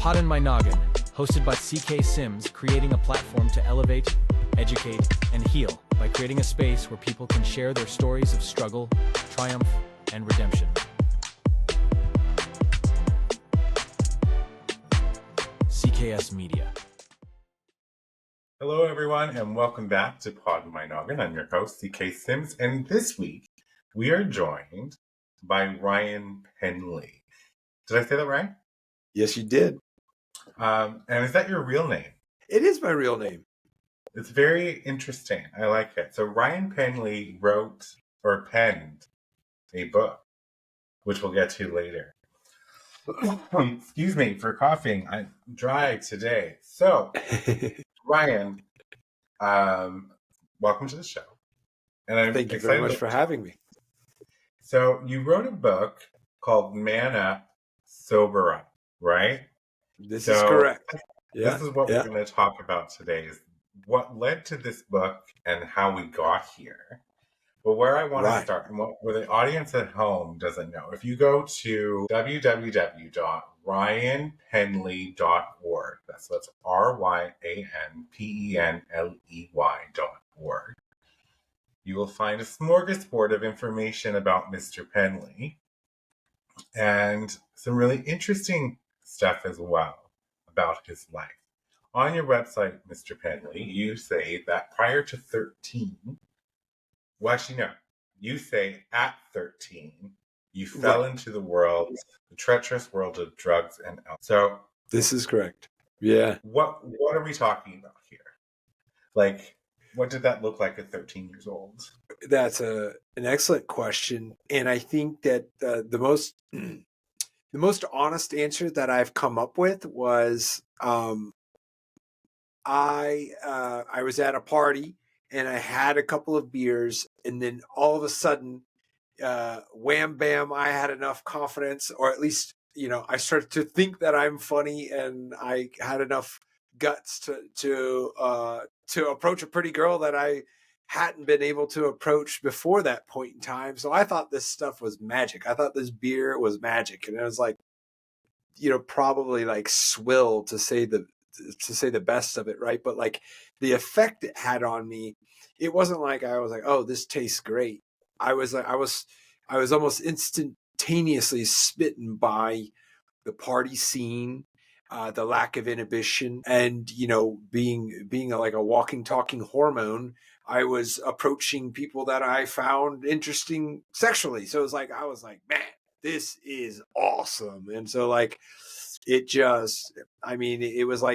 Poddin My Noggin, hosted by CK Sims, creating a platform to elevate, educate, and heal by creating a space where people can share their stories of struggle, triumph, and redemption. CKS Media. Hello, everyone, and welcome back to Poddin My Noggin. I'm your host, CK Sims, and this week we are joined by Ryan Penley. Did I say that right? Yes, you did. And is that your real name? It is my real name. It's very interesting. I like it. So Ryan Penley wrote or penned a book, which we'll get to later. Excuse me for coughing. I'm dry today. So, Ryan, welcome to the show. And I'm Thank you very much for having me. So you wrote a book called Man Up, Sober Up, right? This is correct. Yeah, this is what we're going to talk about today, is what led to this book and how we got here. But where I want to start, and where the audience at home doesn't know, if you go to www.ryanpenley.org, that's RYANPENLEY.org, you will find a smorgasbord of information about Mr. Penley and some really interesting stuff as well about his life. On your website, Mr. Penley, you say that prior to 13, well, actually, no, you say at 13, you fell into the treacherous world of drugs and alcohol. So this is correct. Yeah. What are we talking about here? Like, what did that look like at 13 years old? That's an excellent question, and I think that the most honest answer that I've come up with was I was at a party and I had a couple of beers, and then all of a sudden, wham bam, I had enough confidence, or at least I started to think that I'm funny, and I had enough guts to approach a pretty girl that I hadn't been able to approach before that point in time. So I thought this stuff was magic. I thought this beer was magic, and it was like, probably like swill to say the best of it, right? But like the effect it had on me, it wasn't like I was like, oh, this tastes great. I was almost instantaneously smitten by the party scene, the lack of inhibition, and being like a walking, talking hormone. I was approaching people that I found interesting sexually. So it was like, man, this is awesome. And so like, it was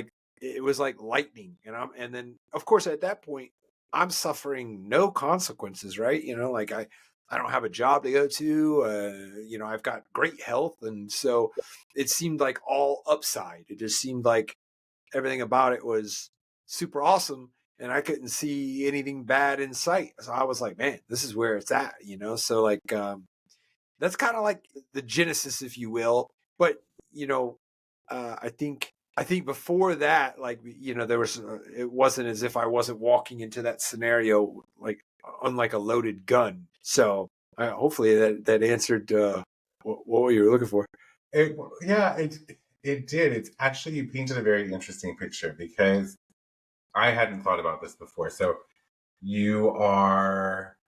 like lightning. And then of course at that point I'm suffering no consequences, right? Like I don't have a job to go to, I've got great health. And so it seemed like all upside. It just seemed like everything about it was super awesome, and I couldn't see anything bad in sight. So I was like, man, this is where it's at, So like, that's kind of like the genesis, if you will. But, I think before that, like, there was, it wasn't as if I wasn't walking into that scenario, like unlike a loaded gun. So hopefully that answered what you were looking for. It did. It's actually, you painted a very interesting picture, because I hadn't thought about this before. So you are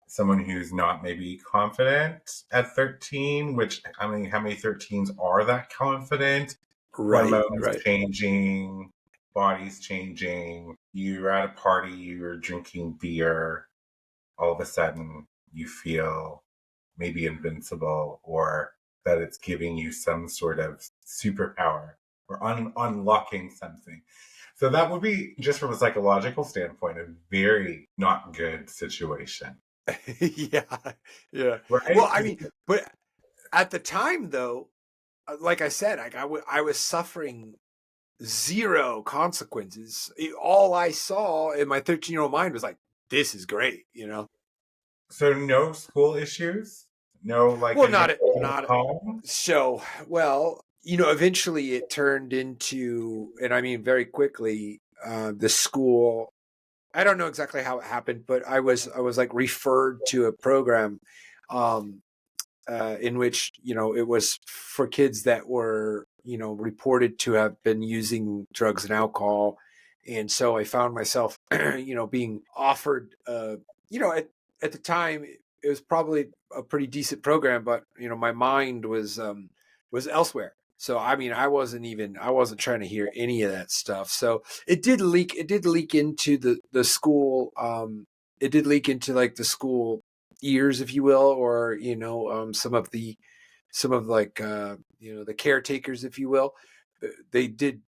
someone who's not maybe confident at 13, which, I mean, how many 13s are that confident? Hormones changing, bodies changing. You're at a party, you're drinking beer. All of a sudden, you feel maybe invincible, or that it's giving you some sort of superpower, or unlocking something. So that would be, just from a psychological standpoint, a very not good situation. Yeah. Right? Well, I mean, but at the time, though, like I said, I was suffering zero consequences. All I saw in my 13-year-old mind was like, this is great, So no school issues? No, like, well, not home? So, well, eventually it turned into, and I mean, very quickly, the school, I don't know exactly how it happened, but I was like referred to a program, in which, it was for kids that were reported to have been using drugs and alcohol. And so I found myself, being offered, at the time, it was probably a pretty decent program, but, my mind was elsewhere. So, I mean, I wasn't trying to hear any of that stuff. So it did leak into the school. It did leak into like the school ears, if you will, or, some of like, the caretakers, if you will. They did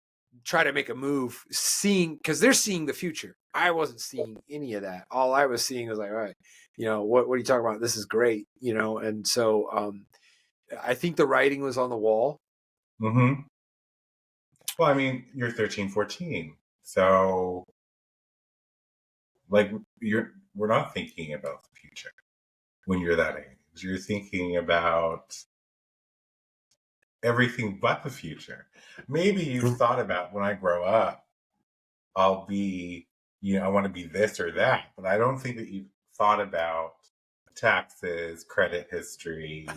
try to make a move, because they're seeing the future. I wasn't seeing any of that. All I was seeing was like, all right, what are you talking about? This is great, and so I think the writing was on the wall. Mm-hmm. Well, I mean, you're 13, 14. So, like, we're not thinking about the future when you're that age. You're thinking about everything but the future. Maybe you've thought about, when I grow up, I'll be, I want to be this or that. But I don't think that you've thought about taxes, credit history,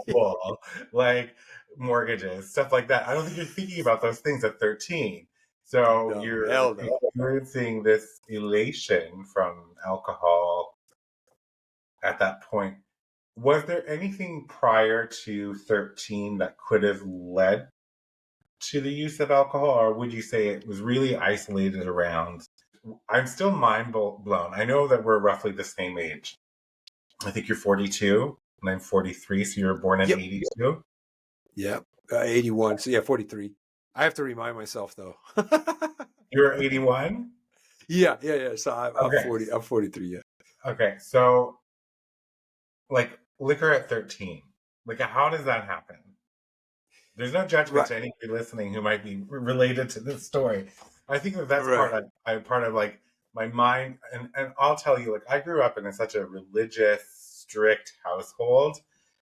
school, like mortgages, stuff like that. I don't think you're thinking about those things at 13. So No, you're hell no. experiencing this elation from alcohol at that point. Was there anything prior to 13 that could have led to the use of alcohol, or would you say it was really isolated around? I'm still mind blown. I know that we're roughly the same age. I think you're 42 and I'm 43, so you were born in Yep. 82. Yep. 81. So yeah, 43. I have to remind myself though. You're 81? Yeah. So I'm Okay. 40. I'm 43. Yeah. Okay. So, like, liquor at 13. Like, how does that happen? There's no judgment Right. to anybody listening who might be related to this story. I think that that's Right. part of like my mind, and I'll tell you, like, I grew up in such a religious, strict household.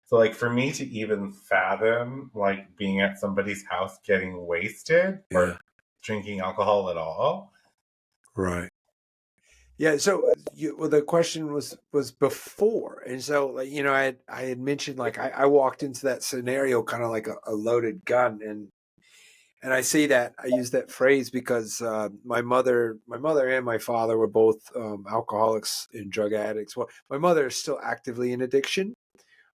So, like, for me to even fathom like being at somebody's house getting wasted Yeah. or drinking alcohol at all. Right. Yeah. So the question was before, and so like I had mentioned like I walked into that scenario kind of like a loaded gun, and I say that I use that phrase because my mother and my father were both alcoholics and drug addicts. Well, my mother is still actively in addiction,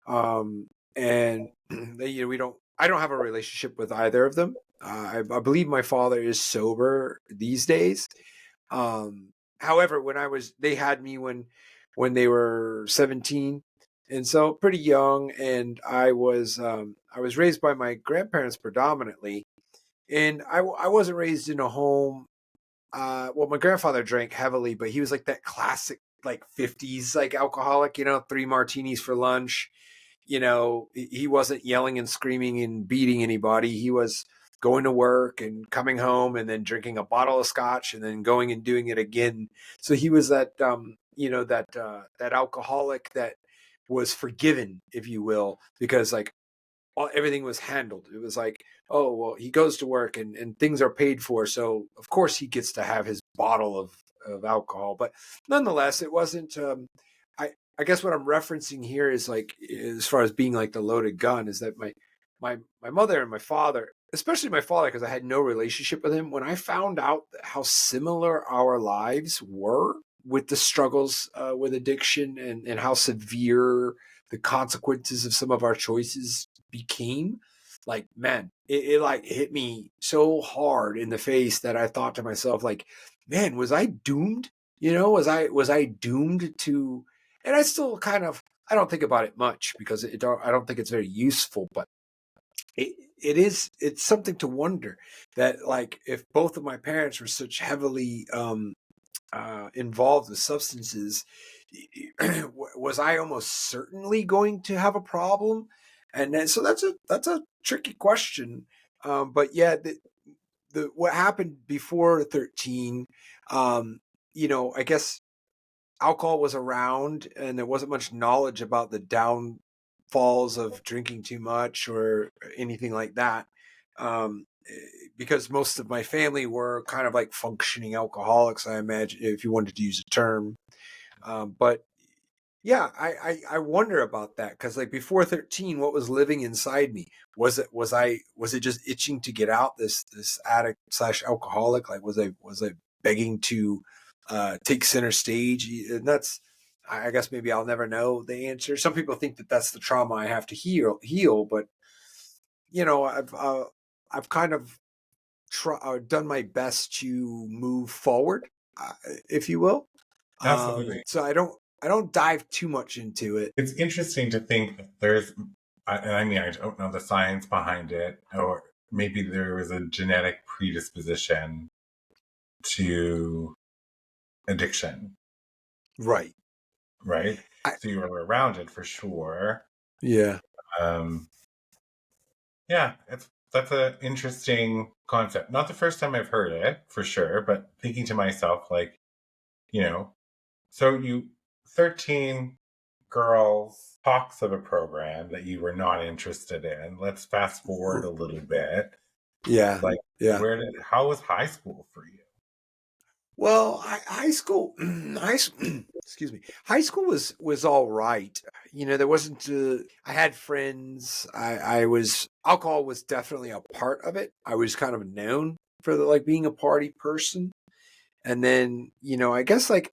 and I don't have a relationship with either of them. I believe my father is sober these days. However, they had me when they were 17, and so pretty young, and I was raised by my grandparents predominantly, and I wasn't raised in a home. Well, my grandfather drank heavily, but he was like that classic like 50s like alcoholic, 3 martinis for lunch. He wasn't yelling and screaming and beating anybody. He was going to work and coming home and then drinking a bottle of scotch and then going and doing it again. So he was that alcoholic that was forgiven, if you will, because like everything was handled. It was like, oh, well, he goes to work and things are paid for. So of course he gets to have his bottle of alcohol. But nonetheless, it wasn't, I guess what I'm referencing here is like, as far as being like the loaded gun, is that my mother and my father, especially my father, because I had no relationship with him, when I found out how similar our lives were with the struggles with addiction and how severe the consequences of some of our choices became, like, man, it like hit me so hard in the face that I thought to myself, like, man, was I doomed? Was I doomed to? And I still I don't think about it much because I don't think it's very useful, but it's something to wonder that, like, if both of my parents were such heavily involved with substances, was I almost certainly going to have a problem? And then, so that's a tricky question. But yeah, the what happened before 13, I guess alcohol was around and there wasn't much knowledge about the downfalls of drinking too much or anything like that. Because most of my family were kind of like functioning alcoholics, I imagine, if you wanted to use a term. But Yeah, I wonder about that because like before 13, what was living inside me? Was it just itching to get out? This addict slash alcoholic? Like was I begging to take center stage? And that's I guess maybe I'll never know the answer. Some people think that that's the trauma I have to heal, but I've kind of done my best to move forward, uh, if you will. Absolutely. So I don't dive too much into it. It's interesting to think that and I mean, I don't know the science behind it, or maybe there was a genetic predisposition to addiction, Right. right? I, So you were around it for sure. yeah. Um, yeah, that's an interesting concept. Not the first time I've heard it, for sure, but thinking to myself, like, you know, so you 13 girls talks of a program that you were not interested in. Let's fast forward a little bit. Yeah. Like, Yeah. how was high school for you? Well, high school, excuse me, high school was all right. There wasn't. I had friends. I was alcohol was definitely a part of it. I was kind of known for like being a party person, and then I guess like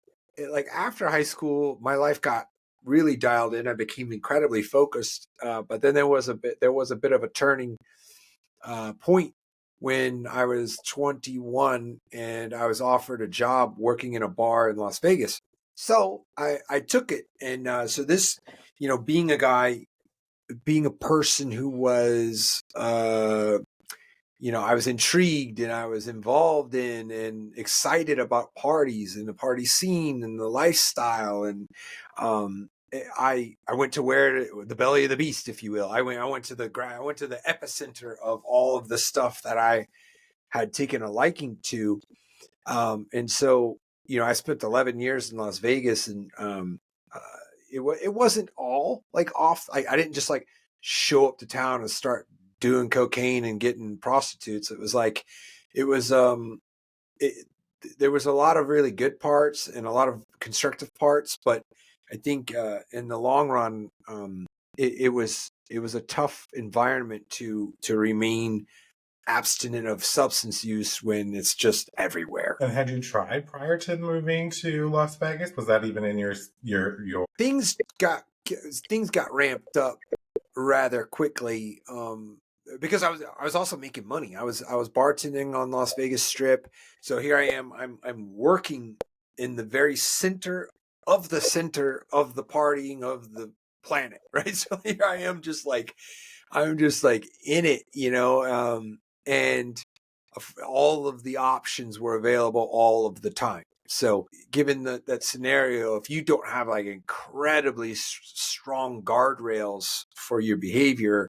after high school, my life got really dialed in. I became incredibly focused. But then there was a bit of a turning point when I was 21 and I was offered a job working in a bar in Las Vegas. So I took it. And so this, being a guy, being a person who was, I was intrigued and I was involved in and excited about parties and the party scene and the lifestyle. And I went to where the belly of the beast, if you will. I went to the epicenter of all of the stuff that I had taken a liking to. And so, I spent 11 years in Las Vegas, and uh, it wasn't all like off. I didn't just like show up to town and start doing cocaine and getting prostitutes. It was like, it was, it, there was a lot of really good parts and a lot of constructive parts, but I think in the long run, it was a tough environment to remain abstinent of substance use when it's just everywhere. And had you tried prior to moving to Las Vegas? Was that even in your Things got things got ramped up rather quickly, because I was also making money. I was bartending on Las Vegas Strip. So here I am. I'm working in the very center of the partying of the planet, right? So here I am, I'm just like in it, and all of the options were available all of the time. So given that scenario, if you don't have like incredibly strong guardrails for your behavior,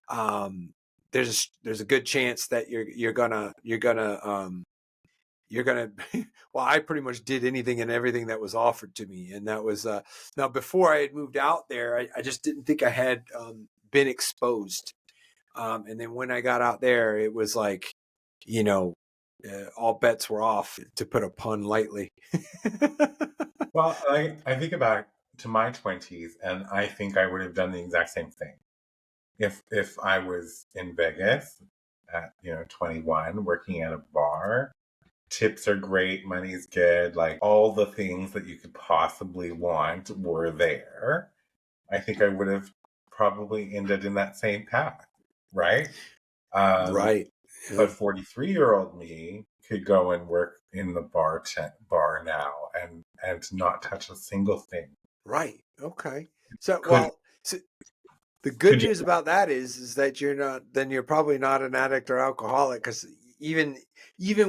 there's a good chance that you're gonna well, I pretty much did anything and everything that was offered to me. And that was now before I had moved out there, I just didn't think I had been exposed. And then when I got out there, it was like, you know all bets were off, to put a pun lightly. Well, I think about to my 20s, and I think I would have done the exact same thing. If I was in Vegas at 21 working at a bar. Tips are great, money's good, like all the things that you could possibly want were there. I think I would have probably ended in that same path, right? Right. But Yeah. 43-year-old me could go and work in the bar now and not touch a single thing. Right. Okay. So, Could well, so the good could you? news about that is that you're probably not an addict or alcoholic, because even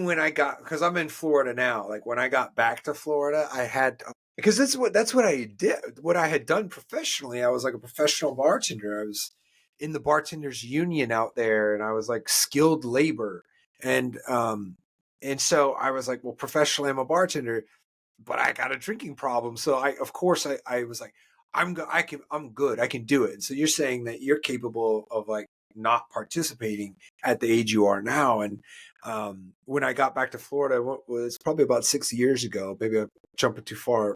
when because I'm in Florida now, like when I got back to Florida, I had, because that's what I did, what I had done professionally. I was like a professional bartender. I was in the bartenders union out there, and I was like skilled labor. And so I was like, well, professionally I'm a bartender, but I got a drinking problem. So of course I was like, I'm good. I can do it. And so you're saying that you're capable of like not participating at the age you are now. And when I got back to Florida, it was probably about 6 years ago. Maybe I'm jumping too far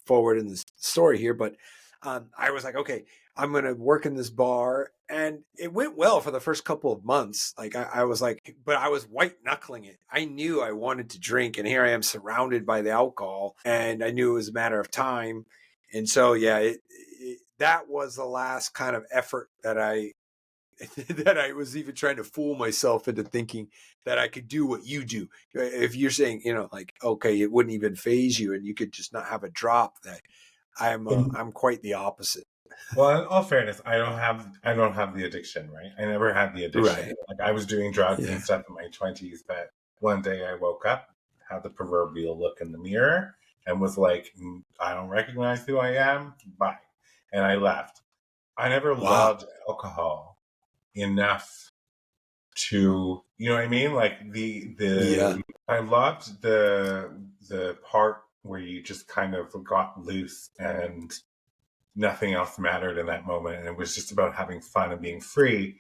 forward in this story here, but I was like, okay, I'm going to work in this bar. And it went well for the first couple of months. Like I was like, but I was white knuckling it. I knew I wanted to drink, and here I am surrounded by the alcohol, and I knew it was a matter of time. And so, yeah, that was the last kind of effort that I that I was even trying to fool myself into thinking that I could do what you do. If you're saying, like, okay, it wouldn't even phase you and you could just not have a drop, that I'm quite the opposite. Well, in all fairness, I don't have the addiction, right? I never had the addiction. Right. Like I was doing drugs and Yeah. stuff in my 20s, but one day I woke up, had the proverbial look in the mirror, and was like, I don't recognize who I am. Bye. And I left. I never Wow. loved alcohol enough to, you know what I mean? Like Yeah. I loved the part where you just kind of got loose and nothing else mattered in that moment, and it was just about having fun and being free.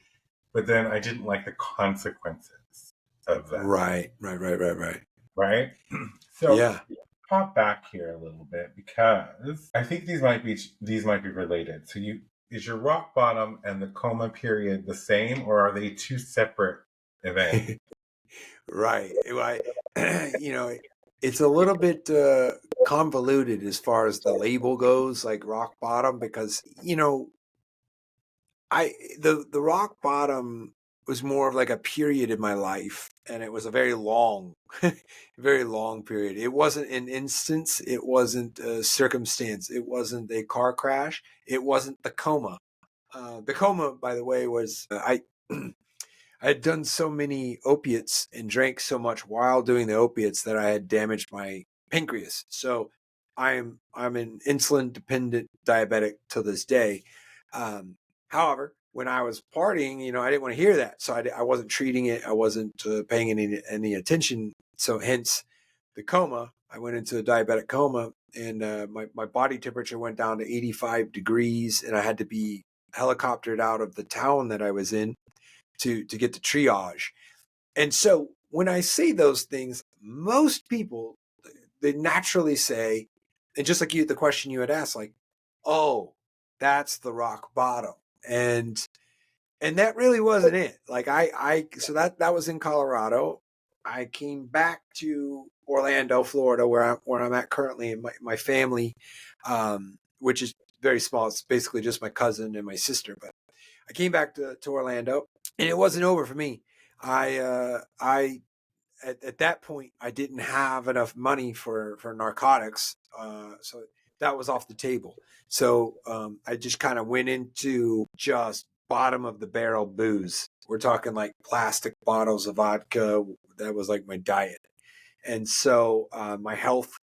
But then I didn't like the consequences of that. Right. Right. So Yeah. pop back here a little bit, because I think these might be related. So is your rock bottom and the coma period the same, or are they two separate events? Right. It's a little bit convoluted as far as the label goes, like rock bottom, because the rock bottom was more of like a period in my life, and it was a very long, very long period. It wasn't an instance, it wasn't a circumstance, it wasn't a car crash, it wasn't the coma. The coma, by the way, was I. I had done so many opiates and drank so much while doing the opiates that I had damaged my pancreas. So I'm an insulin dependent diabetic to this day. However, when I was partying, I didn't want to hear that, so I wasn't treating it. I wasn't paying any attention. So hence the coma. I went into a diabetic coma, and my body temperature went down to 85 degrees, and I had to be helicoptered out of the town that I was in to get the triage. And so when I say those things, most people, they naturally say, and just like the question you had asked, like, oh, that's the rock bottom. And that really wasn't it. Like so that was in Colorado. I came back to Orlando, Florida, where I'm at currently, and my family, which is very small. It's basically just my cousin and my sister. But I came back to Orlando, and it wasn't over for me. I at that point I didn't have enough money for narcotics, so that was off the table. So I just kind of went into just bottom of the barrel booze. We're talking like plastic bottles of vodka. That was like my diet, and so my health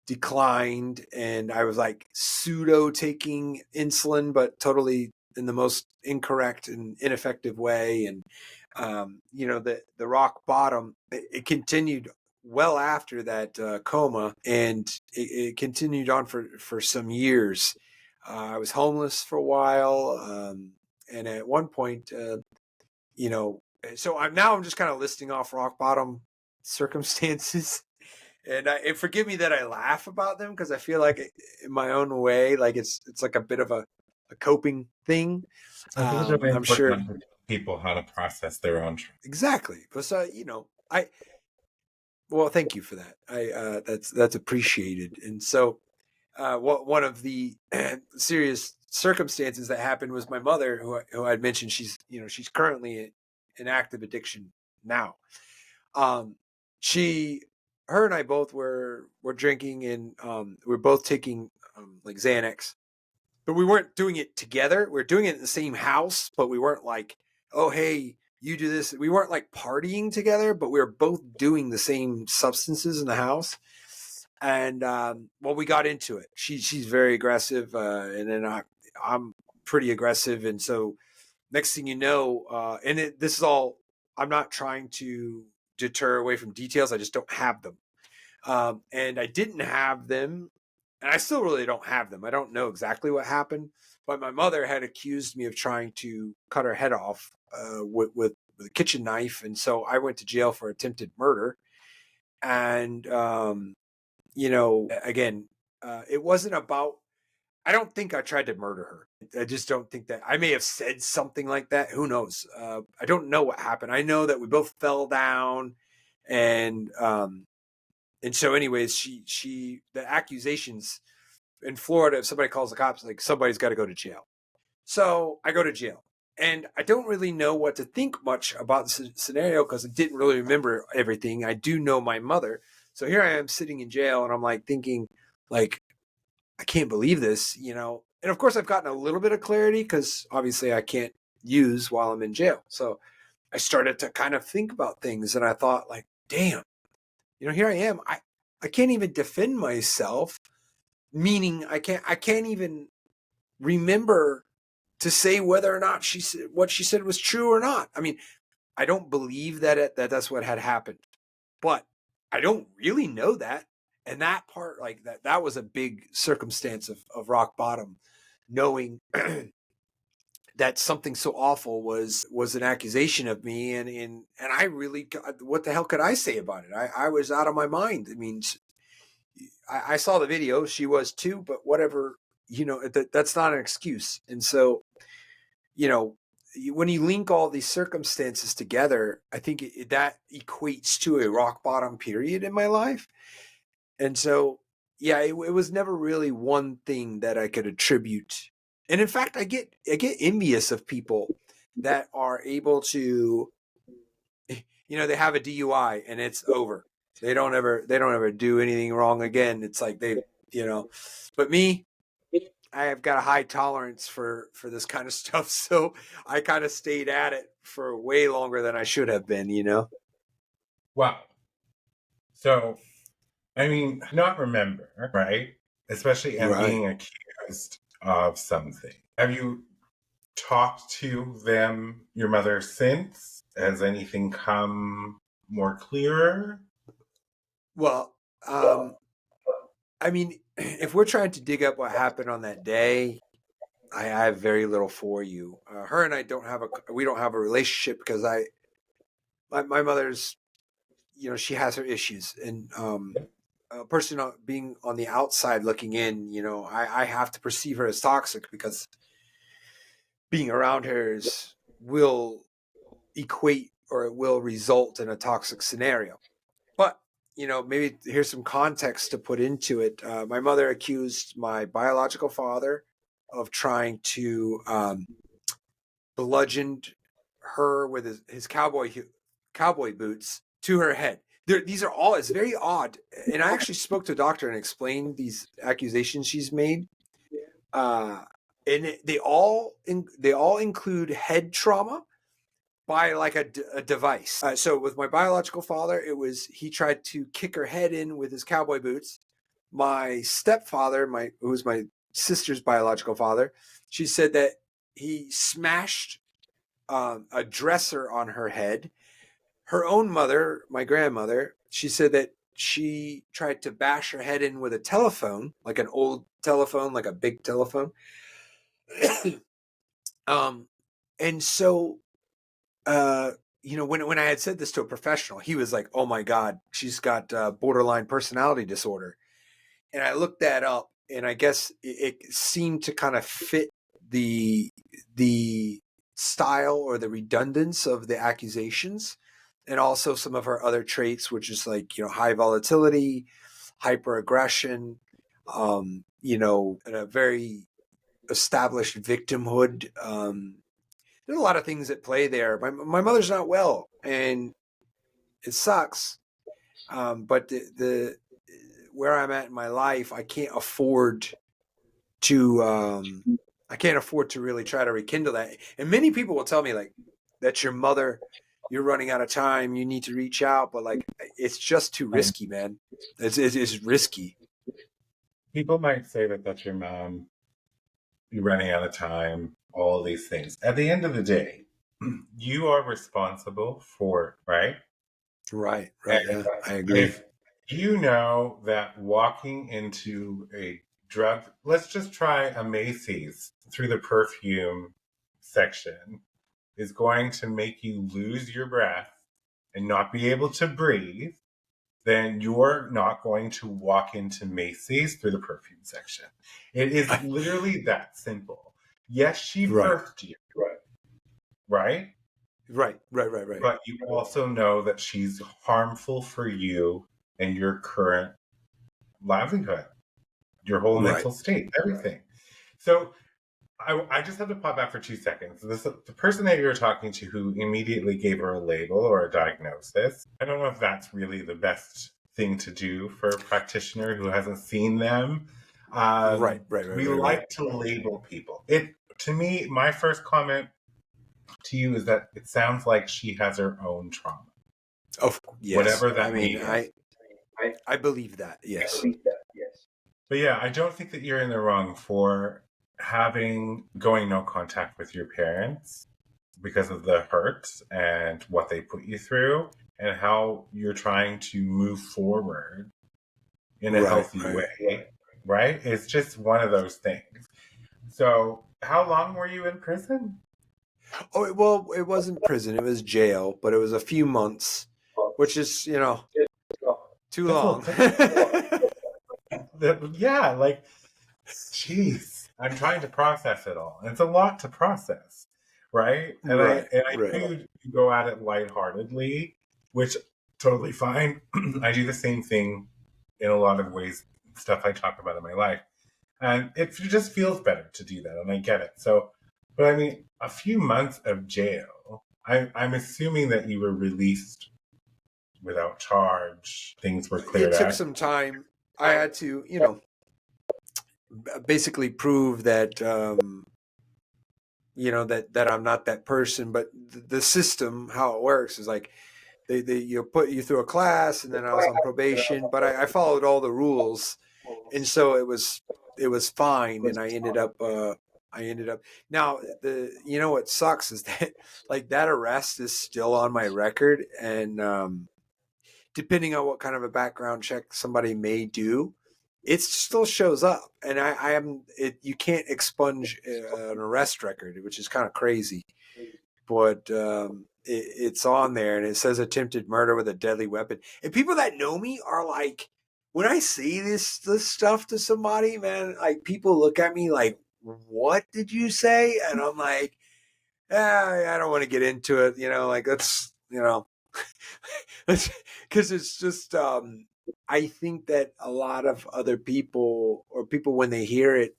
declined, and I was like pseudo taking insulin, but totally in the most incorrect and ineffective way. And the rock bottom, it continued well after that coma, and it continued on for some years. I was homeless for a while, and at one point, so I'm just kind of listing off rock bottom circumstances. And forgive me that I laugh about them, because I feel like in my own way, like it's like a bit of a coping thing. I think it's really I'm sure. important to tell people how to process their own trauma. Exactly. But well, thank you for that. That's appreciated. And so, one of the serious circumstances that happened was my mother, who I'd mentioned. She's currently in active addiction now. Um, her and I both were drinking, and we were both taking like Xanax, but we weren't doing it together. We were doing it in the same house, but we weren't like, oh, hey, you do this. We weren't like partying together, but we were both doing the same substances in the house. And we got into it. She's very aggressive, and then I'm pretty aggressive, and so next thing you know, this is all. I'm not trying to deter away from details. I just don't have them, and I didn't have them, and I still really don't have them. I don't know exactly what happened, but my mother had accused me of trying to cut her head off with a kitchen knife, and so I went to jail for attempted murder. And again, it wasn't about, I don't think I tried to murder her. I just don't think that. I may have said something like that. Who knows? I don't know what happened. I know that we both fell down, and so anyways, the accusations in Florida, if somebody calls the cops, like somebody's got to go to jail. So I go to jail, and I don't really know what to think much about the scenario because I didn't really remember everything. I do know my mother, so here I am sitting in jail, and I'm like thinking, like, I can't believe this, you know. And of course, I've gotten a little bit of clarity because obviously I can't use while I'm in jail. So I started to kind of think about things, and I thought, like, damn, you know, here I am. I can't even defend myself, meaning I can't even remember to say whether or not what she said was true or not. I mean, I don't believe that that's what had happened, but I don't really know that. And that part, like that was a big circumstance of rock bottom, knowing that something so awful was an accusation of me, and I really, what the hell could I say about it? I was out of my mind. I mean, I saw the video, she was too, but whatever, you know, that's not an excuse. And so, you know, when you link all these circumstances together, I think that equates to a rock bottom period in my life. And so, yeah, it was never really one thing that I could attribute. And in fact, I get envious of people that are able to, you know, they have a DUI and it's over. They don't ever do anything wrong again. It's like they, you know, but me, I have got a high tolerance for this kind of stuff, so I kind of stayed at it for way longer than I should have been, you know. Wow. So, I mean, not remember, right? Especially and Right. being accused of something. Have you talked to them, your mother, since? Has anything come more clearer? Well, I mean, if we're trying to dig up what happened on that day, I have very little for you. Her and I we don't have a relationship because my mother's, you know, she has her issues, and a person being on the outside looking in, you know, I have to perceive her as toxic because being around her will equate, or it will result in a toxic scenario. But, you know, maybe here's some context to put into it. My mother accused my biological father of trying to bludgeon her with his cowboy boots to her head. These are all, it's very odd. And I actually spoke to a doctor and explained these accusations she's made. And they all include head trauma by like a device. So with my biological father, it was, he tried to kick her head in with his cowboy boots. My stepfather, who was my sister's biological father, she said that he smashed a dresser on her head. Her own mother, my grandmother, she said that she tried to bash her head in with a telephone, like an old telephone, like a big telephone. And so, you know, when I had said this to a professional, he was like, "Oh my God, she's got borderline personality disorder." And I looked that up, and I guess it seemed to kind of fit the style or the redundance of the accusations, and also some of her other traits, which is like, you know, high volatility, hyperaggression, you know, and a very established victimhood. There's a lot of things at play there. My mother's not well, and it sucks. But the where I'm at in my life, I can't afford to really try to rekindle that. And many people will tell me, like, that's your mother, you're running out of time, you need to reach out, but like, it's just too risky, man. It's risky. People might say that that's your mom, you're running out of time, all of these things. At the end of the day, you are responsible for it, right? Right. And Yeah, I agree. if you know that walking into a drug, let's just try a Macy's through the perfume section, is going to make you lose your breath and not be able to breathe, then you're not going to walk into Macy's through the perfume section. It is literally that simple. Yes, she Right. birthed you, right? Right. But you also know that she's harmful for you and your current livelihood, your whole mental state, everything. So I just have to pop back for 2 seconds. The person that you were talking to who immediately gave her a label or a diagnosis, I don't know if that's really the best thing to do for a practitioner who hasn't seen them. We like to label people. To me, my first comment to you is that it sounds like she has her own trauma. Yes. Whatever that mean, means. I believe that. Yes. But yeah, I don't think that you're in the wrong for going no contact with your parents because of the hurt and what they put you through and how you're trying to move forward in a healthy way, right? It's just one of those things. So how long were you in prison? Oh, well, it wasn't prison. It was jail, but it was a few months, which is, too long. Yeah, like, jeez, I'm trying to process it all. It's a lot to process, right? And I do go at it lightheartedly, which totally fine. I do the same thing in a lot of ways, stuff I talk about in my life. And it just feels better to do that, and I get it. So, but I mean, a few months of jail, I'm assuming that you were released without charge. Things were cleared It out. took some time. I had to, basically prove that, that I'm not that person. But the system, how it works, is like you put you through a class, and then I was on probation, but I followed all the rules, and so it was fine, and I ended up. Now what sucks is that like that arrest is still on my record, and depending on what kind of a background check somebody may do, it still shows up, and I am it. You can't expunge an arrest record, which is kind of crazy, but it's on there, and it says attempted murder with a deadly weapon. And people that know me are like, when I say this stuff to somebody, man, like people look at me like, "What did you say?" And I'm like, I don't want to get into it, like that's because it's just I think that a lot of other people or people when they hear it,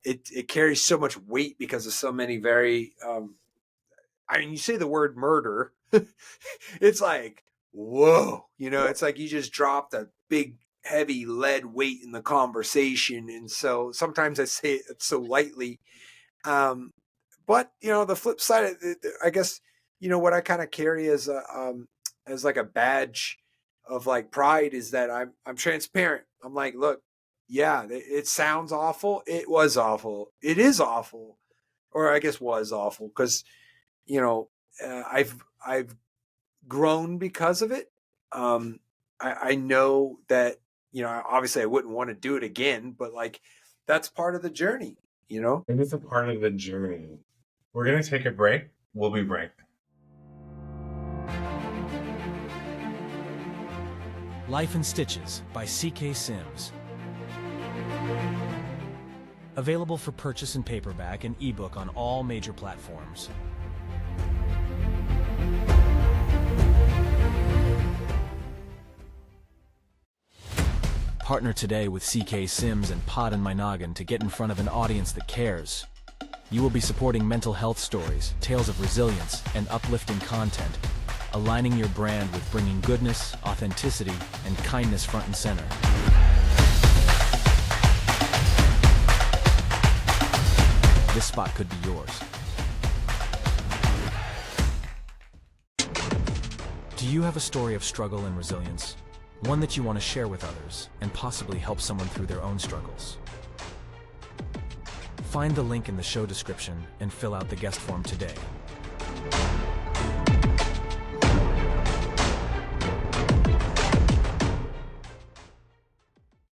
it carries so much weight because of so many very I mean, you say the word murder, it's like, whoa, it's like you just dropped a big heavy lead weight in the conversation. And so sometimes I say it so lightly. But the flip side, I guess, what I kind of carry as like a badge of like pride is that I'm transparent. I'm like, look, yeah, it sounds awful. It was awful. It is awful, or I guess was awful because I've grown because of it. I know that obviously I wouldn't want to do it again, but like that's part of the journey. It is a part of the journey. We're gonna take a break. We'll be right back. Life in Stitches by CK Sims. Available for purchase in paperback and ebook on all major platforms. Partner today with CK Sims and Poddin My Noggin to get in front of an audience that cares. You will be supporting mental health stories, tales of resilience, and uplifting content, aligning your brand with bringing goodness, authenticity, and kindness front and center. This spot could be yours. Do you have a story of struggle and resilience? One that you want to share with others and possibly help someone through their own struggles? Find the link in the show description and fill out the guest form today.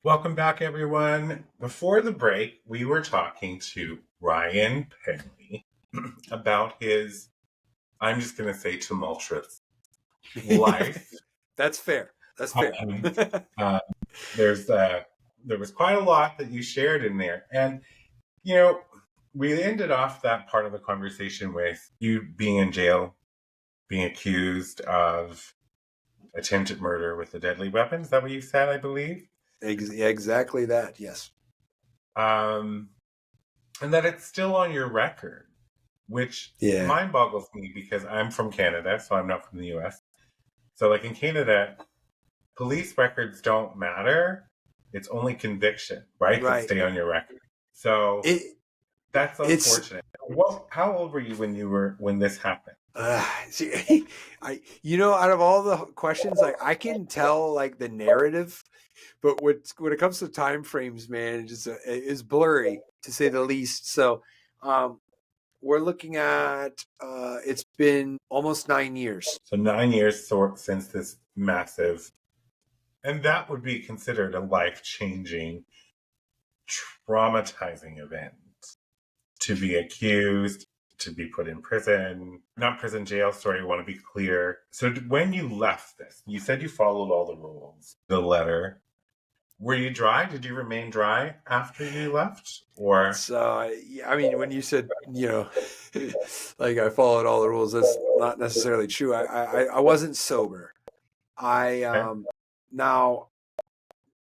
Welcome back, everyone. Before the break, we were talking to Ryan Perry about his, I'm just going to say, tumultuous life. That's fair. That's I fair. I mean, uh, there was quite a lot that you shared in there, and you know, we ended off that part of the conversation with you being in jail, being accused of attempted murder with a deadly weapon. Is that what you said? I believe. Exactly that. Yes. Um, and that it's still on your record, which Yeah. mind boggles me because I'm from Canada, so I'm not from the US. So, like in Canada, police records don't matter. It's only conviction, right, that Right. stay on your record. So It that's it's unfortunate. Well, how old were you when this happened? see, out of all the questions, like I can tell like the narrative, but when it comes to time frames, man, it just is blurry to say the least. So, um, we're looking at it's been almost 9 years. So 9 years since this massive, and that would be considered a life-changing, traumatizing event. To be accused, to be put in prison, not prison jail, sorry, I want to be clear. So when you left this, you said you followed all the rules, the letter. Were you dry? Did you remain dry after you left? Or, So, I mean, when you said, like I followed all the rules, that's not necessarily true. I wasn't sober. I okay. now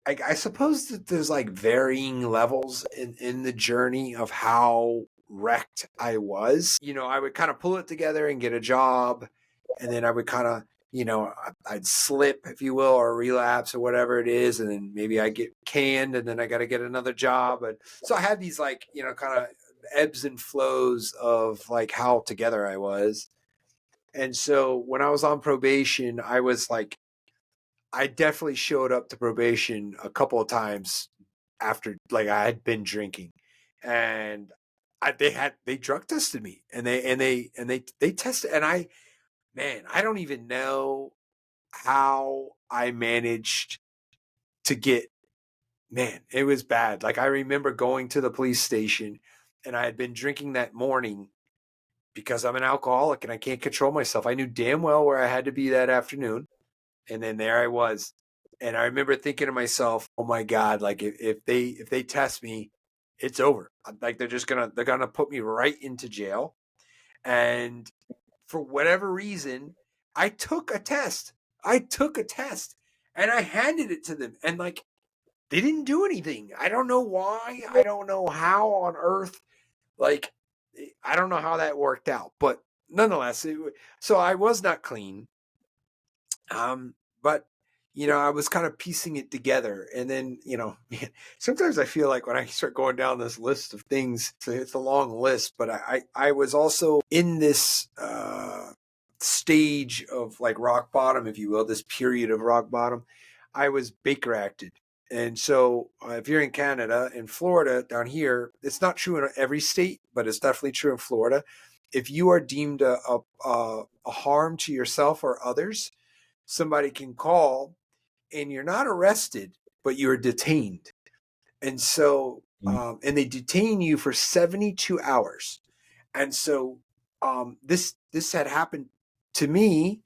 I suppose that there's like varying levels in the journey of how wrecked I was. I would kind of pull it together and get a job, and then I would kind of, I'd slip, if you will, or relapse or whatever it is, and then maybe I get canned, and then I got to get another job, and so I had these like, kind of ebbs and flows of like how together I was. And so when I was on probation, I was like, I definitely showed up to probation a couple of times after like I had been drinking, and they drug tested me, and they tested, and I don't even know how I managed to get, man, it was bad. Like I remember going to the police station, and I had been drinking that morning because I'm an alcoholic and I can't control myself. I knew damn well where I had to be that afternoon, and then there I was. And I remember thinking to myself, "Oh my God! Like if they test me, it's over. Like they're gonna put me right into jail." And for whatever reason, I took a test. I took a test, and I handed it to them, and like they didn't do anything. I don't know why. I don't know how on earth. Like I don't know how that worked out, but nonetheless, so I was not clean. But I was kind of piecing it together, and then sometimes I feel like when I start going down this list of things, it's a long list. But I was also in this stage of like rock bottom, if you will, this period of rock bottom. I was Baker acted. And so, if you're in Canada, in Florida, down here, it's not true in every state, but it's definitely true in Florida. If you are deemed a harm to yourself or others, somebody can call and you're not arrested, but you're detained. And so, and they detain you for 72 hours. And so, this had happened to me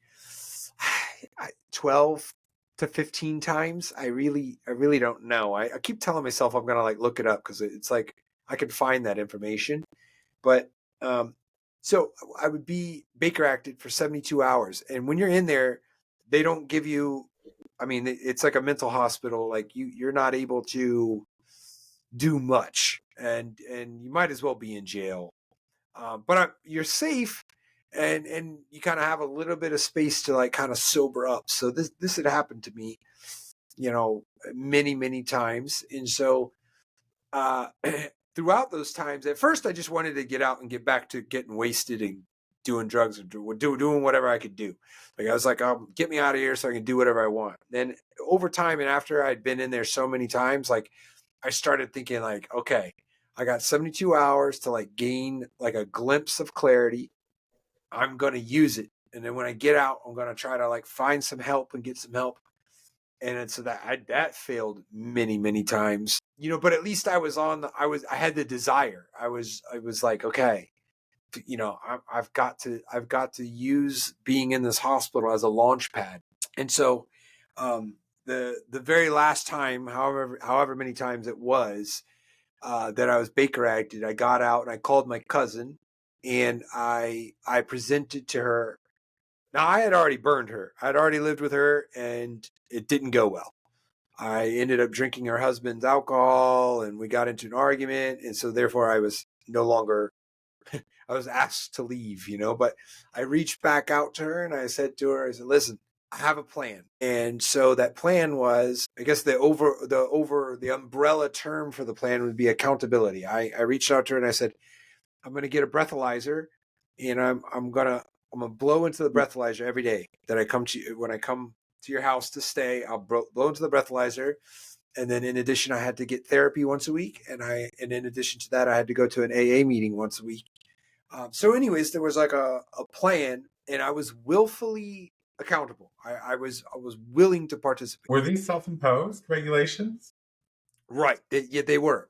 12 to 15 times. I really don't know. I keep telling myself I'm going to like look it up because it's like I can find that information. But, so I would be Baker acted for 72 hours. And when you're in there, they don't give you, I mean, it's like a mental hospital. Like you're not able to do much, and you might as well be in jail. But you're safe, and you kind of have a little bit of space to like kind of sober up. So this had happened to me, many times, and so uh, throughout those times, at first I just wanted to get out and get back to getting wasted and doing drugs and doing whatever I could do. Like I was like, get me out of here so I can do whatever I want. Then over time, and after I'd been in there so many times, like I started thinking like, okay, I got 72 hours to like gain like a glimpse of clarity. I'm going to use it. And then when I get out, I'm going to try to like find some help and get some help. And so that failed many times, but at least I had the desire. I was like, okay, I've got to use being in this hospital as a launch pad. And so The very last time, however many times it was, that I was Baker acted, I got out and I called my cousin and I presented to her. Now I had already burned her. I'd already lived with her and it didn't go well. I ended up drinking her husband's alcohol and we got into an argument. And so therefore I was no longer, I was asked to leave, but I reached back out to her and I said to her, I said, listen, I have a plan. And so that plan was, I guess the umbrella term for the plan would be accountability. I reached out to her and I said, I'm going to get a breathalyzer and I'm going to blow into the breathalyzer every day that I come to you. When I come to your house to stay, I'll blow into the breathalyzer. And then in addition, I had to get therapy once a week. And in addition to that, I had to go to an AA meeting once a week. So anyways, there was like a plan and I was willfully accountable. I was willing to participate. Were these self-imposed regulations? Right. They were.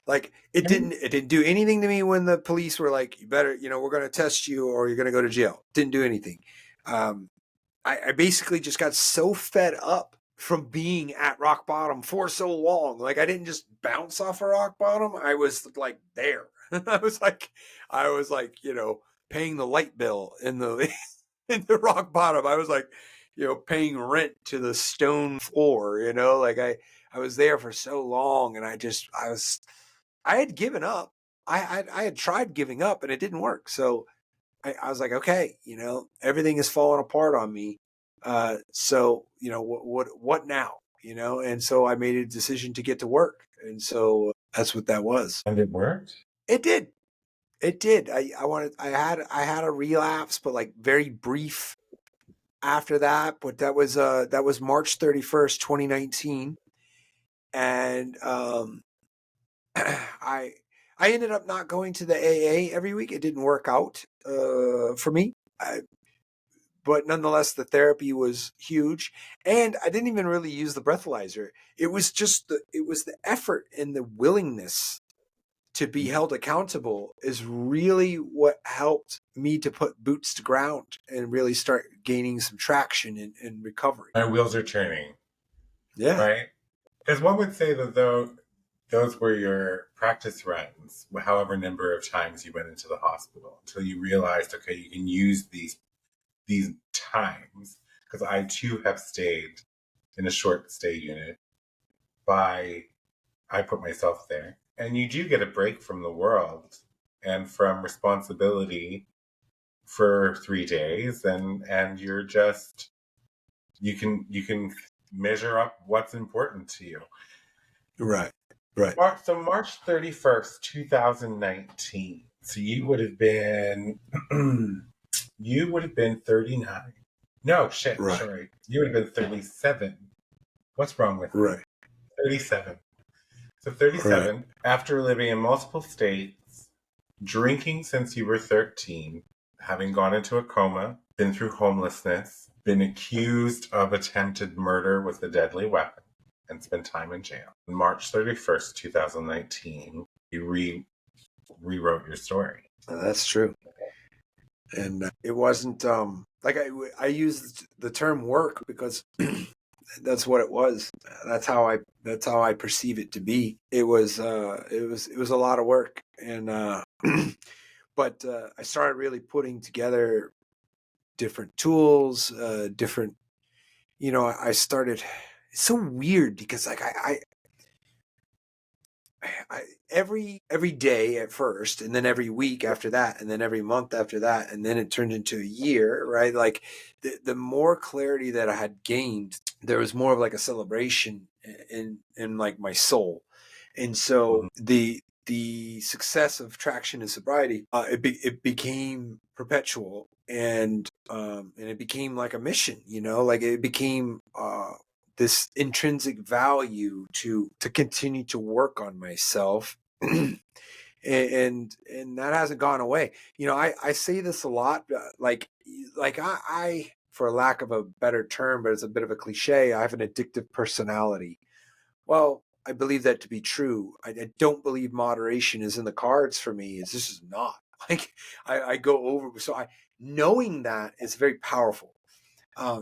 Like it didn't do anything to me when the police were like, you better, we're going to test you or you're going to go to jail. Didn't do anything. I basically just got so fed up from being at rock bottom for so long. Like I didn't just bounce off a rock bottom. I was like there. I was like, paying the light bill in the in the rock bottom. I was like, paying rent to the stone floor. Like I was there for so long, and I had given up. I had tried giving up, and it didn't work. So I was like, okay, everything is falling apart on me. So what now? And so I made a decision to get to work, and so that's what that was. And it worked? It did. It did. I had a relapse, but like very brief after that. But that was March 31st, 2019. And I ended up not going to the AA every week. It didn't work out for me. But nonetheless, the therapy was huge, and I didn't even really use the breathalyzer. It was just the effort and the willingness to be held accountable is really what helped me to put boots to ground and really start gaining some traction in recovery. My wheels are turning. Yeah. Right? Because one would say that those were your practice runs, however number of times you went into the hospital, until you realized, okay, you can use these times, because I too have stayed in a short stay unit. I put myself there. And you do get a break from the world and from responsibility for 3 days, and you're just, you can measure up what's important to you. Right. So March 31st, 2019. So you would have been 39. No, shit, Right. sorry. You would have been 37. What's wrong with me? Right. 37. So 37, Right. after living in multiple states, drinking since you were 13, having gone into a coma, been through homelessness, been accused of attempted murder with a deadly weapon, and spent time in jail. On March 31st, 2019, you rewrote your story. That's true. And it wasn't like I used the term work because that's what it was. That's how I perceive it to be. It was a lot of work, and but I started really putting together different tools, different. I started. It's so weird because like I every day at first, and then every week after that, and then every month after that, and then it turned into a year, right? Like the more clarity that I had gained, there was more of like a celebration in like my soul. And so the success of traction and sobriety, it became perpetual, and it became like a mission, like it became this intrinsic value to continue to work on myself. and that hasn't gone away. I say this a lot, like I for lack of a better term, but it's a bit of a cliche, I have an addictive personality. Well, I believe that to be true. I don't believe moderation is in the cards for me. This is not. Like I go over, so knowing that is very powerful.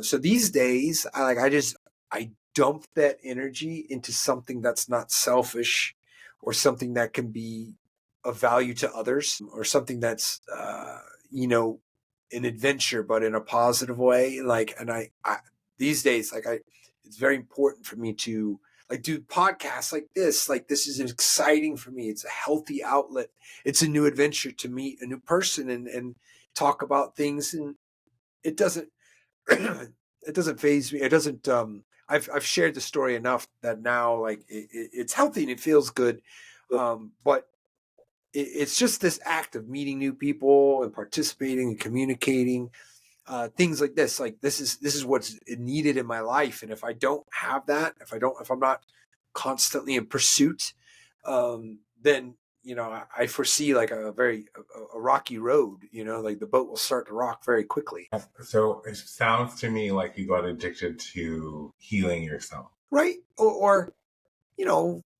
So these days, I dump that energy into something that's not selfish, or something that can be of value to others, or something that's an adventure, but in a positive way. I these days, it's very important for me to do podcasts like this. Like, this is exciting for me. It's a healthy outlet. It's a new adventure to meet a new person and talk about things. And it doesn't it doesn't phase me. It doesn't. I've shared the story enough that now, it's healthy and it feels good. But it's just this act of meeting new people and participating and communicating, things like this. Like, this is what's needed in my life. And if I don't have that, if I'm not constantly in pursuit, then I foresee like a rocky road. Like, the boat will start to rock very quickly. So it sounds to me like you got addicted to healing yourself. Right. Or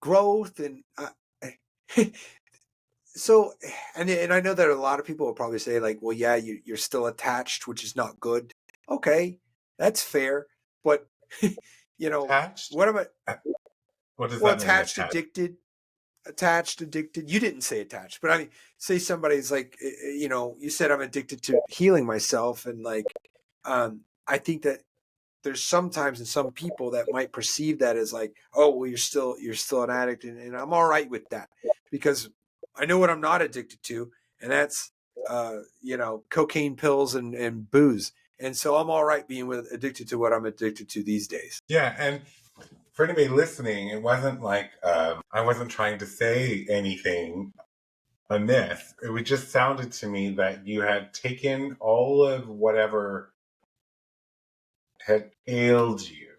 growth. And so, and I know that a lot of people will probably say, like, well, yeah, you're still attached, which is not good. Okay, that's fair. But Attached? what am I? What does Well, that mean? attached, addicted. You didn't say attached, but I mean, say somebody's like, you said I'm addicted to healing myself, and I think that there's sometimes in some people that might perceive that as like, oh, well, you're still an addict, and I'm all right with that, because I know what I'm not addicted to, and that's cocaine, pills, and booze. And so I'm all right being addicted to what I'm addicted to these days. Yeah, and for anybody listening, it wasn't like I wasn't trying to say anything amiss. It just sounded to me that you had taken all of whatever had ailed you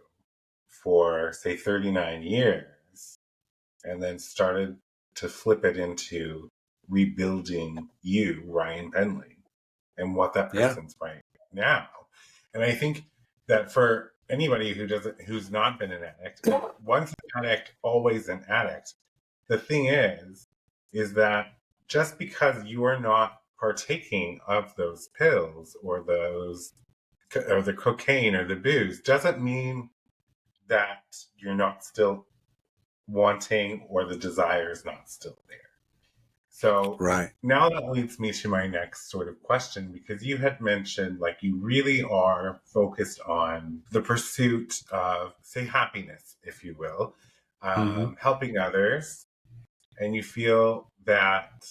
for, say, 39 years, and then started to flip it into rebuilding you, Ryan Penley, and what that Yeah. person's right now. And I think that for anybody who's not been an addict, once an addict, always an addict. The thing is that just because you are not partaking of those pills or the cocaine or the booze doesn't mean that you're not still wanting or the desire is not still there. So Right. now that leads me to my next sort of question, because you had mentioned like you really are focused on the pursuit of, say, happiness, if you will, helping others. And you feel that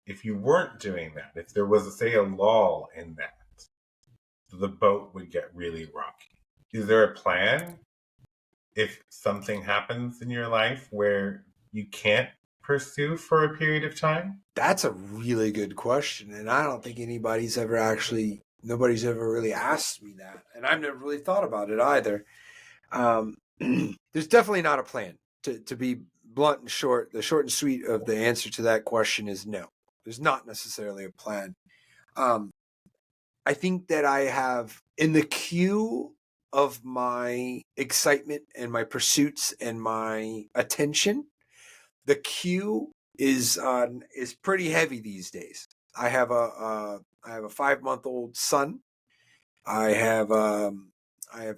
if you weren't doing that, if there was, say, a lull in that, the boat would get really rocky. Is there a plan if something happens in your life where you can't pursue for a period of time? That's a really good question, and I don't think nobody's ever really asked me that, and I've never really thought about it either. There's definitely not a plan. To be blunt and short, the short and sweet of the answer to that question is no. There's not necessarily a plan. I think that I have, in the queue of my excitement and my pursuits and my attention, the queue is pretty heavy these days. I have a 5-month-old son. I have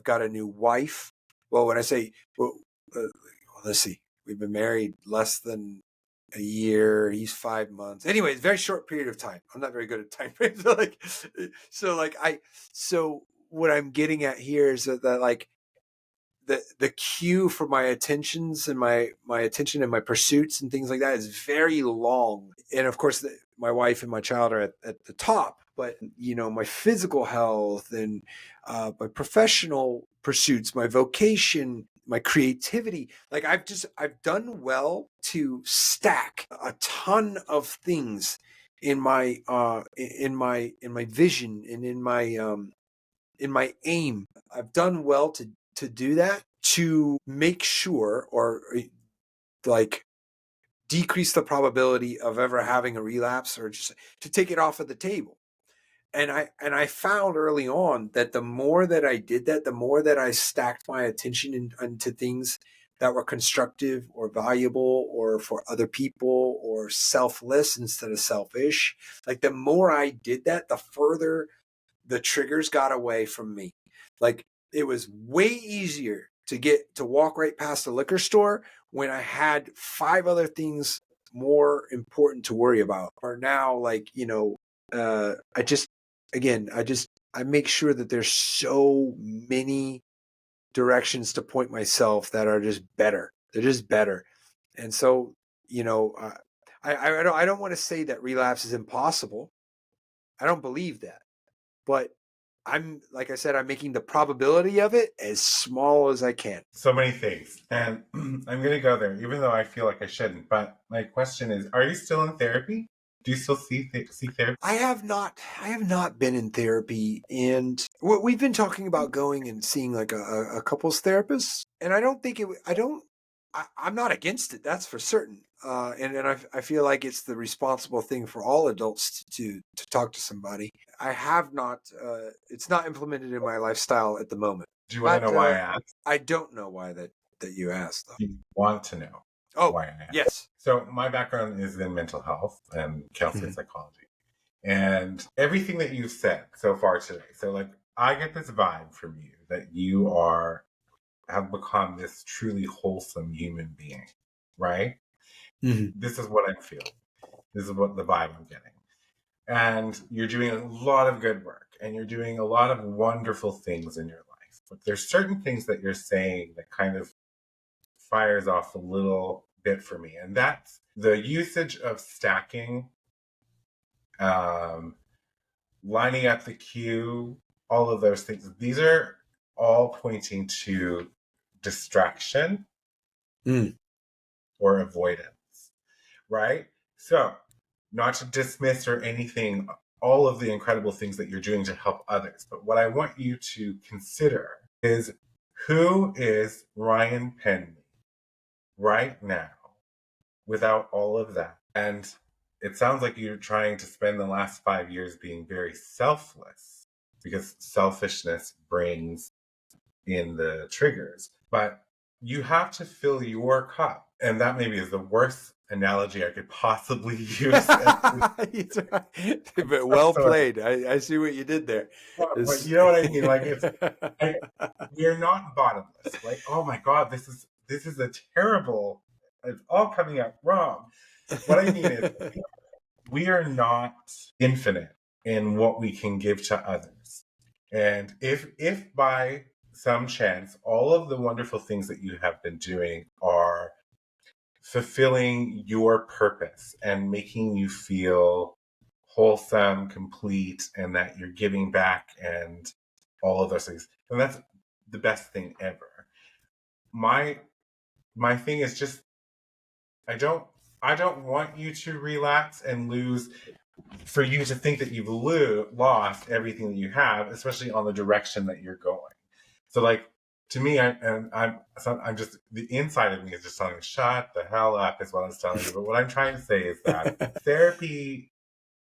got a new wife. Well, when I say, let's see, we've been married less than a year. He's 5 months. Anyway, it's a very short period of time. I'm not very good at time frames. So what I'm getting at here is that like the queue for my attentions and my attention and my pursuits and things like that is very long. And of course, my wife and my child are at the top. But my physical health and my professional pursuits, my vocation, my creativity, like I've done well to stack a ton of things in my vision and in my aim. I've done well to do that, to make sure, or like decrease the probability of ever having a relapse, or just to take it off of the table. And I found early on that the more that I did that, the more that I stacked my attention into things that were constructive or valuable or for other people or selfless instead of selfish. Like, the more I did that, the further the triggers got away from me. Like, it was way easier to walk right past the liquor store when I had 5 other things more important to worry about. Or now, like, I just, again, I make sure that there's so many directions to point myself that are just better. They're just better. And so, I don't want to say that relapse is impossible. I don't believe that. But like I said, I'm making the probability of it as small as I can. So many things. And I'm going to go there, even though I feel like I shouldn't. But my question is, are you still in therapy? Do you still seek therapy? I have not been in therapy, and we've been talking about going and seeing like a couples therapist, and I don't think I'm not against it. That's for certain. And I feel like it's the responsible thing for all adults to talk to somebody. I have not. It's not implemented in my lifestyle at the moment. Do you want to know why I asked? I don't know why that you asked, though. You want to know why I asked? Yes. So my background is in mental health and counseling psychology, and everything that you've said so far today. So like, I get this vibe from you that you have become this truly wholesome human being, right? Mm-hmm. This is what I'm feeling. This is what the vibe I'm getting. And you're doing a lot of good work and you're doing a lot of wonderful things in your life. But there's certain things that you're saying that kind of fires off a little bit for me. And that's the usage of stacking, lining up the queue, all of those things. These are all pointing to distraction or avoidance, right? So, not to dismiss or anything, all of the incredible things that you're doing to help others, but what I want you to consider is, who is Ryan Penley right now without all of that? And it sounds like you're trying to spend the last 5 years being very selfless, because selfishness brings in the triggers. But you have to fill your cup. And that maybe is the worst analogy I could possibly use. But well played. I see what you did there. But you know what I mean? Like, we're not bottomless. Like, oh my God, this is a terrible, it's all coming out wrong. What I mean is, we are not infinite in what we can give to others. And if by some chance all of the wonderful things that you have been doing are fulfilling your purpose and making you feel wholesome, complete, and that you're giving back and all of those things, and that's the best thing ever. My thing is just, I don't want you to relapse and lose, for you to think that you've lost everything that you have, especially on the direction that you're going. So like, to me, I'm just, the inside of me is just telling me, shut the hell up, is what I was telling you. But what I'm trying to say is that therapy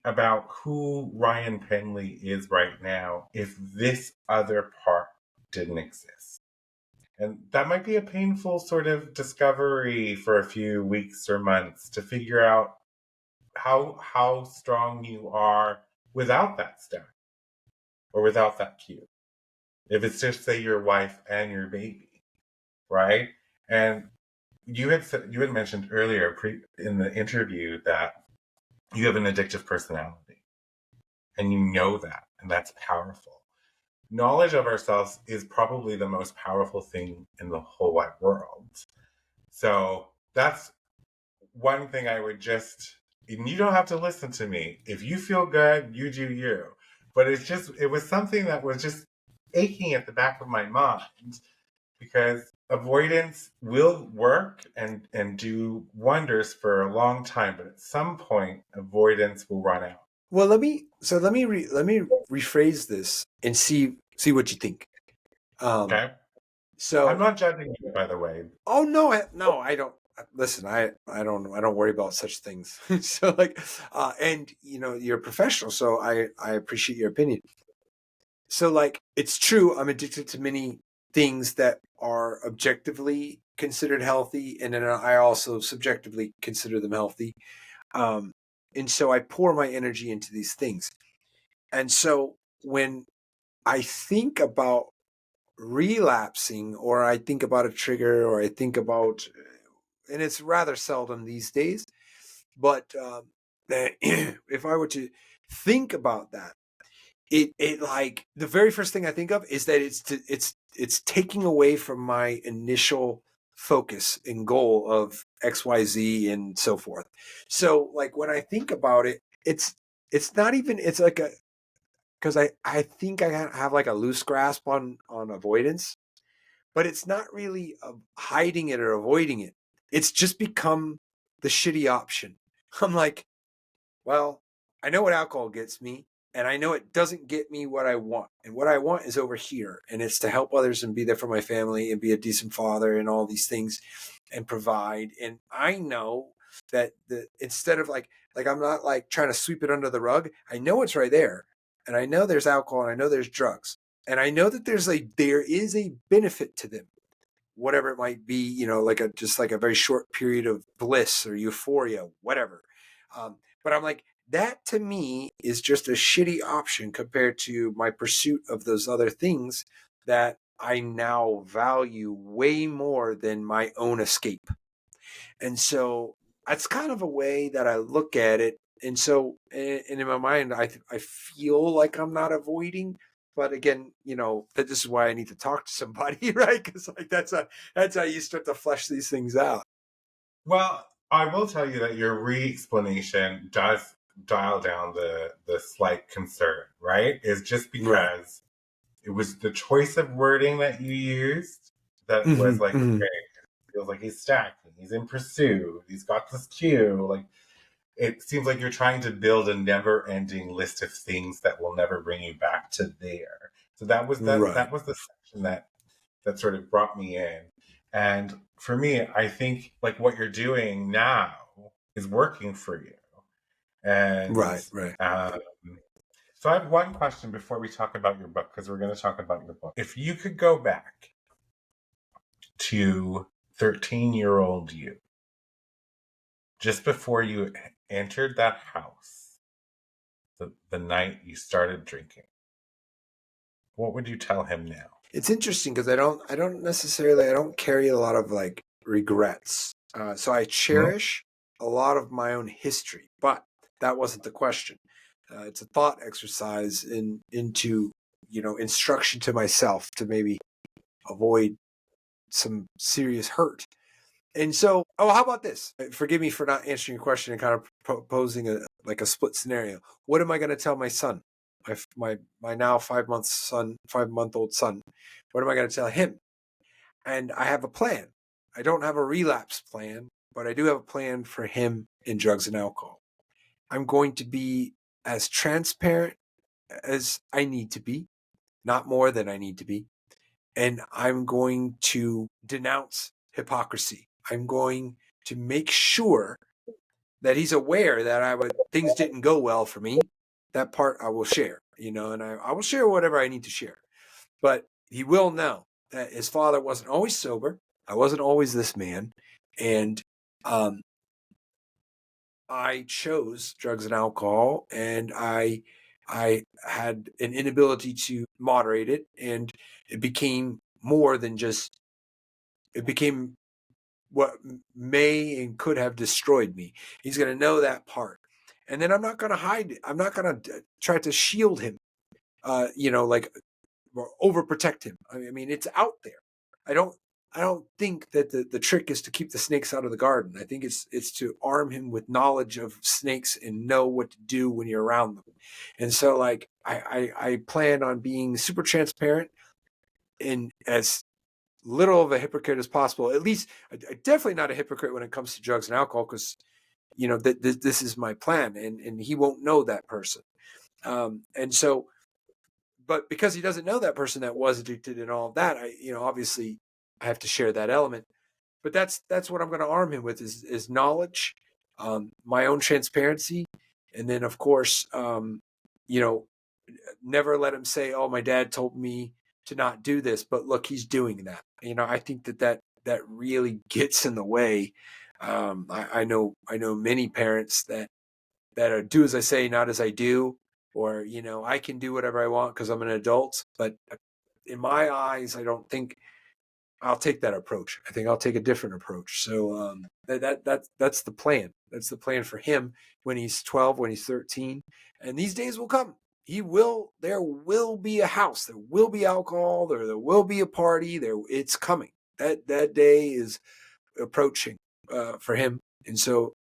about who Ryan Penley is right now, if this other part didn't exist. And that might be a painful sort of discovery for a few weeks or months, to figure out how strong you are without that stuff or without that cue. If it's just, say, your wife and your baby, right? And you had mentioned earlier in the interview that you have an addictive personality, and you know that, and that's powerful. Knowledge of ourselves is probably the most powerful thing in the whole wide world. So that's one thing I would just, and you don't have to listen to me. If you feel good, you do you. But it was something that was just aching at the back of my mind, because avoidance will work and do wonders for a long time, but at some point avoidance will run out. Well, let me rephrase this and see what you think. Okay. So I'm not judging you, by the way. Oh no, I don't. Listen, I don't worry about such things. So like, and you're a professional, so I appreciate your opinion. So like, it's true, I'm addicted to many things that are objectively considered healthy, and then I also subjectively consider them healthy. And so I pour my energy into these things. And so when I think about relapsing, or I think about a trigger, or I think about, and it's rather seldom these days, but if I were to think about that, it like the very first thing I think of is that it's taking away from my initial focus and goal of XYZ and so forth. So like when I think about it, it's not even, it's like a, because I think I have like a loose grasp on avoidance, but it's not really hiding it or avoiding it. It's just become the shitty option. I'm like, well, I know what alcohol gets me, and I know it doesn't get me what I want. And what I want is over here, and it's to help others and be there for my family and be a decent father and all these things and provide. And I know that instead of like I'm not like trying to sweep it under the rug. I know it's right there, and I know there's alcohol, and I know there's drugs, and I know that there is a benefit to them, whatever it might be, like just like a very short period of bliss or euphoria, whatever. But I'm like, that to me is just a shitty option compared to my pursuit of those other things that I now value way more than my own escape. And so that's kind of a way that I look at it. And so, and in my mind, I feel like I'm not avoiding, but again, that this is why I need to talk to somebody, right? Because like that's how you start to flesh these things out. Well, I will tell you that your re-explanation does dial down the slight concern, right? Is just Right. because it was the choice of wording that you used that was Mm-hmm, like, mm-hmm. okay, feels like he's stacking, he's in pursuit, he's got this cue. Like, it seems like you're trying to build a never-ending list of things that will never bring you back to there. So Right. that was the section that sort of brought me in. And for me, I think like what you're doing now is working for you. And Right. Right. um, so I have one question before we talk about your book, because we're going to talk about your book. If you could go back to 13-year-old you, just before you entered that house, the night you started drinking, what would you tell him now? It's interesting because I don't carry a lot of like regrets. So I Hmm? cherish a lot of my own history, but that wasn't the question. It's a thought exercise into instruction to myself to maybe avoid some serious hurt. And so, oh, how about this? Forgive me for not answering your question and kind of proposing a split scenario. What am I going to tell my son, my now 5-month-old son? What am I going to tell him? And I have a plan. I don't have a relapse plan, but I do have a plan for him in drugs and alcohol. I'm going to be as transparent as I need to be, not more than I need to be. And I'm going to denounce hypocrisy. I'm going to make sure that he's aware that things didn't go well for me. That part I will share, and I will share whatever I need to share. But he will know that his father wasn't always sober. I wasn't always this man. And um, I chose drugs and alcohol, and I had an inability to moderate it, and it became more than just, it became what may and could have destroyed me. He's going to know that part. And then I'm not going to hide it. I'm not going to try to shield him, like or overprotect him. I mean, it's out there. I don't I don't think that the trick is to keep the snakes out of the garden. I think it's to arm him with knowledge of snakes and know what to do when you're around them. And so like I plan on being super transparent and as little of a hypocrite as possible. At least definitely not a hypocrite when it comes to drugs and alcohol, because this is my plan, and he won't know that person. And so, but because he doesn't know that person that was addicted and all of that, obviously I have to share that element. But that's what I'm going to arm him with is knowledge, my own transparency, and then of course, you know, never let him say, "Oh, my dad told me to not do this," but look, he's doing that. I think that really gets in the way. I know many parents that are do as I say, not as I do, or I can do whatever I want because I'm an adult, but in my eyes, I don't think I'll take that approach. I think I'll take a different approach. So that's the plan. That's the plan for him when he's 12, when he's 13, and these days will come. There will be a house. There will be alcohol. There will be a party. It's coming. That day is approaching for him, and so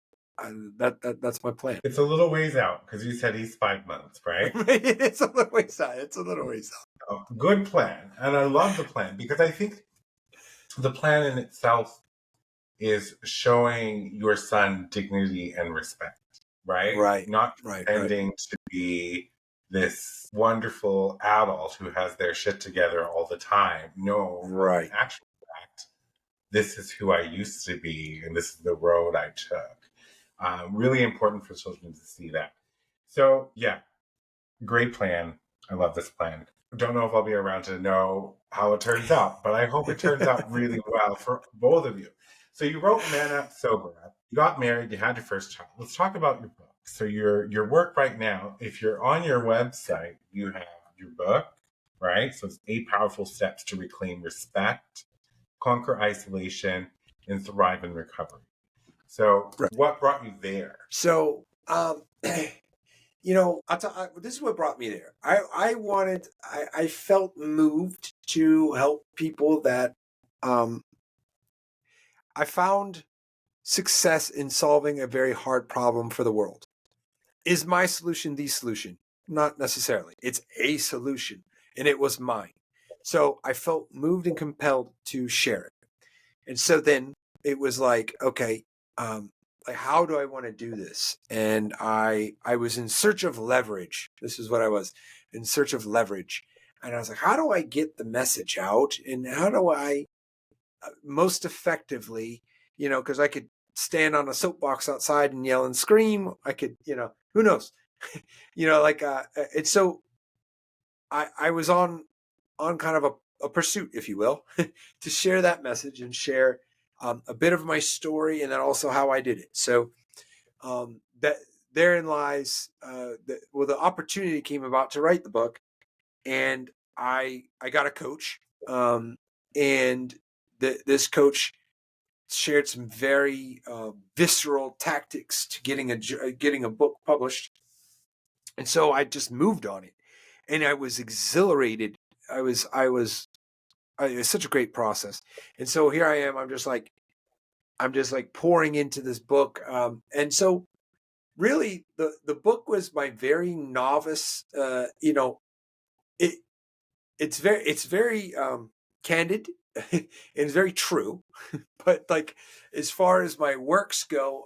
that's my plan. It's a little ways out because you said he's 5 months, right? It's a little ways out. It's a little ways out. Oh, good plan. And I love the plan because I think the plan in itself is showing your son dignity and respect, right? Right. Not Right. pretending to be this wonderful adult who has their shit together all the time. No, Right. in actual fact, this is who I used to be, and this is the road I took. Really important for children to see that. So, yeah, great plan. I love this plan. Don't know if I'll be around to know how it turns out, but I hope it turns out really well for both of you. So you wrote Man Up, Sober Up. You got married. You had your first child. Let's talk about your book. So your work right now, if you're on your website, you have your book, right? So it's 8 powerful steps to reclaim respect, conquer isolation, and thrive in recovery. So what brought you there? So, this is what brought me there. I felt moved to help people that, I found success in solving a very hard problem for the world. Is my solution the solution? Not necessarily. It's a solution, and it was mine. So I felt moved and compelled to share it. And so then it was like, okay, like how do I want to do this? And I was in search of leverage. This is what I was, in search of leverage. And I was like, how do I get the message out? And how do I most effectively, because I could stand on a soapbox outside and yell and scream. I could, who knows? It's so I was on kind of a pursuit, if you will, to share that message and share a bit of my story and then also how I did it. So that therein lies the opportunity came about to write the book, and I got a coach, and this coach shared some very visceral tactics to getting a book published, and so I just moved on it, and I was exhilarated. It was such a great process, and so here I am. I'm just like pouring into this book, and so really the book was my very novice. It's very candid and it's very true, but like as far as my works go,